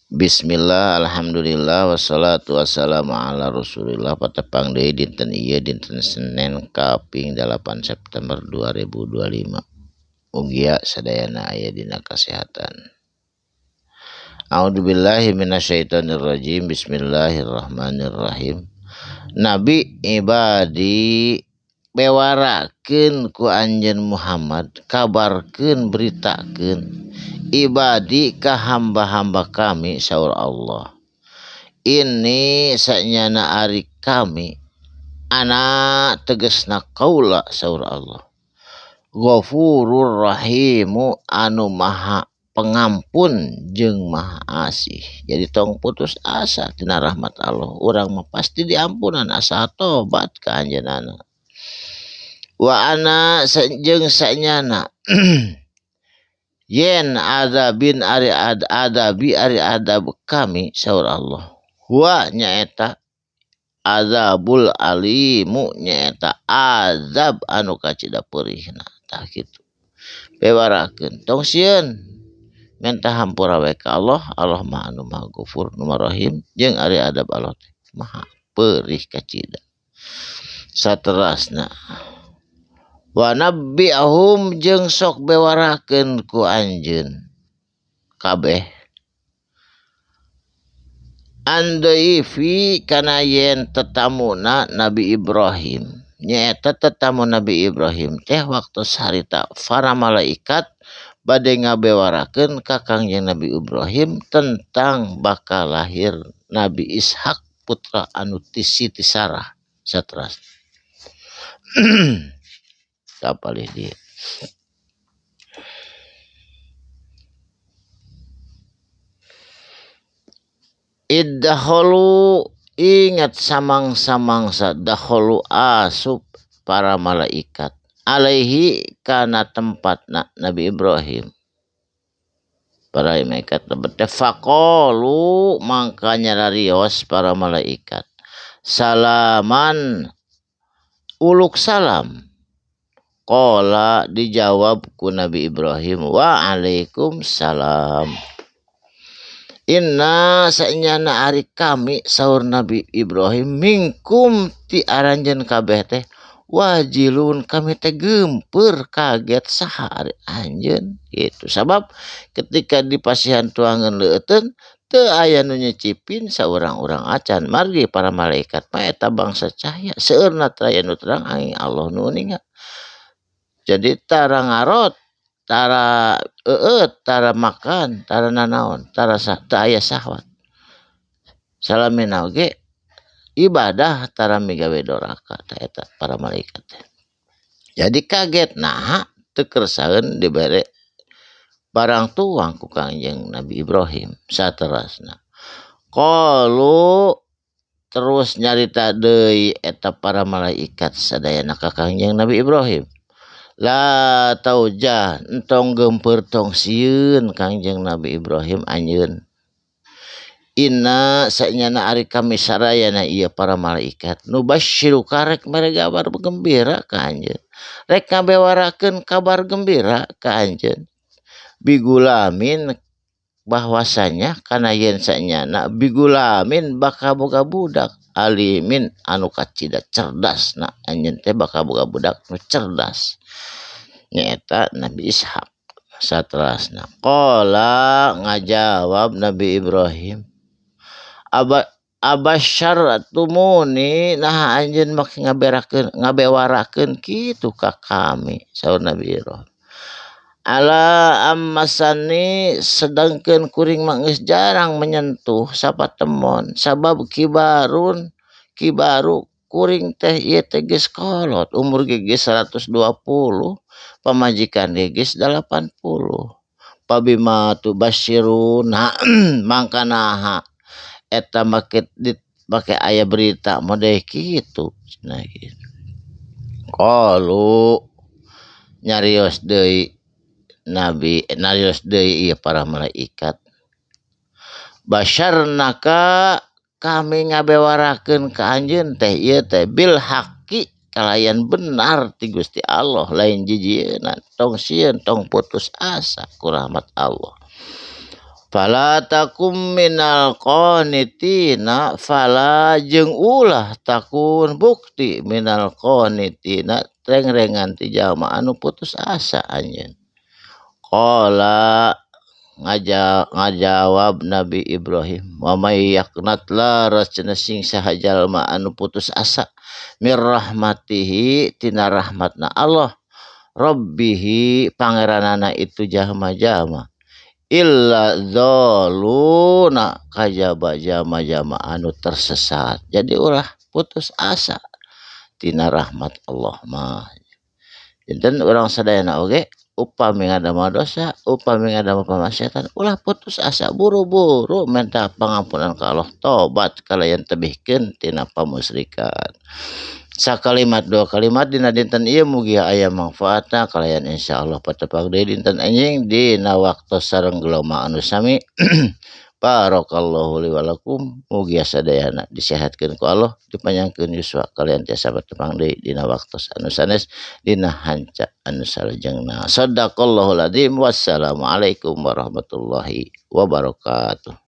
Bismillah, alhamdulillah, wassalatu wassalamu ala rasulillah. Patepang deui dinten ieu dinten Senin kaping 8 September 2025. Mugia sadayana aya dina kasehatan. A'udzubillahi minasyaitonirrajim. Bismillahirrahmanirrahim. Nabi ibadi bewarakeun ku anjeun Muhammad, kabarkeun beritakeun ibadi ka hamba-hamba kami saur Allah. Ini sanyana ari kami anak tegesna kaula saur Allah. Ghafurur rahimu anu maha pengampun jeung maha asih. Jadi tong putus asa tina rahmat Allah. Urang mah pasti diampunan asa tobat ka anjeunana. Wa ana jeung sanyana yen adabin ari adabi ari adab kami saur Allah. Wa nyaeta azabul alimu nyaeta azab anu kacida peurihna tah kitu. Bewarakeun tong sieun minta hampura we ka Allah. Allah mah anu maha Ghafur nu maha Rahim jeung ari adab Allah teh maha peurih kacida. Saterasna wa nabbi'ahum jeung sok bewarakeun ku anjeun kabeh andaifi kana yen tetamuna Nabi Ibrahim. Nyaeta tetamu Nabi Ibrahim teh waktu sarita para malaikat bade ngabewarakeun ka Kangjeng Nabi Ibrahim tentang bakal lahir Nabi Ishak putra anu ti Siti Sarah. Saterasna kapalih dia iddahulu ingat samang-samangsa dahulu asup para malaikat alaihi kana tempatna Nabi Ibrahim. Para malaikat faqalu mangkanya rarios para malaikat salaman uluk salam. Qala dijawab ku Nabi Ibrahim wa alaikum salam. Inna sanyana ari kami saur Nabi Ibrahim mingkum ti aranjeun kabeh teh wajilun kami teh geumpeur kaget saha ari anjeun gitu. Sabab ketika dipasihan tuangan leuteun teu aya nu nyicipin saurang-urang acan. Margi para malaikat mah eta bangsa cahya seueurna aya nu terang angin Allah nu ninga. Jadi tara ngarot, tara tara makan, tara nanaon, tara teu aya sahwat. Salamina oge ibadah tara migawe doraka tah eta para malaikat. Jadi kaget naha teu kersaeun dibere barang tuang ku Kangjeng Nabi Ibrahim. Saterasna qalu terus nyarita deui eta para malaikat sadayana ka Kangjeng Nabi Ibrahim. La taujah entong geumpeur tong sieun Kangjeng Nabi Ibrahim anjeun. Inna sanyana ari kami sarayana ieu para malaikat nubasyiru karek mere kabar gembira ka anjeun. Rek ngabewarakeun kabar gembira ka anjeun. Bigulamin bahwasanya kana yen sanyana bigulamin bakal boga budak alimin anu kacida cerdasna anjeun teh bakal boga budak nu cerdas. Nyaeta Nabi Ishak. Saterasna qala ngajawab Nabi Ibrahim abasyaratumuni nah anjeun mak ngabewarakeun kitu ka kami saur Nabi Ibrahim. Ala ammasani sedangkeun kuring mah geus jarang menyentuh sapatemon sabab kibaru kuring teh ieu teh geus kolot umur geus 120 pamajikan geus 80 pabima tu basyiruna mangkanaha eta make aya berita model kitu cenah kitu. Qalu nyarios deui ieu para malaikat basyarnaka kami ngabewarakeun ka anjeun teh ieu teh bil haqi kalayan benar ti Gusti Allah lain jijieuna tong sieun tong putus asa ku rahmat Allah. fala takum minal qanitina fala jeung ulah takun bukti minal qanitina reng-rengan ti jalma anu putus asa anjeun. Qala ngajawab Nabi Ibrahim, wa may yaqnat laras cenah sing saha jalma anu putus asa mir rahmatihi tina rahmatna Allah rabbihi pangeranana itu jalma-jalma illa dzaluna kajaba jama-jama anu tersesat. Jadi ulah putus asa tina rahmat Allah mah. Janten urang sadayana oge upami ngadama dosa, upami ngadama pamaksiatan, ulah putus asa buru-buru minta pangampunan ka Allah, tobat kalayan tebihkeun tina pamusyrikan. Sakalimat dua kalimat dina dinten ieu mugi aya manfaatna kalayan insyaallah patepag deui dinten anjing dina waktu sareng gelombang anu sami. Barakallahu li wa lakum, mugi sadayana disehatkeun ku Allah, dipanjangkeun yuswa kalian tiasa patepang deui dina waktu anu sanes dina hanca anu salajengna. Shadaqallahul adzim. Wassalamualaikum warahmatullahi wabarakatuh.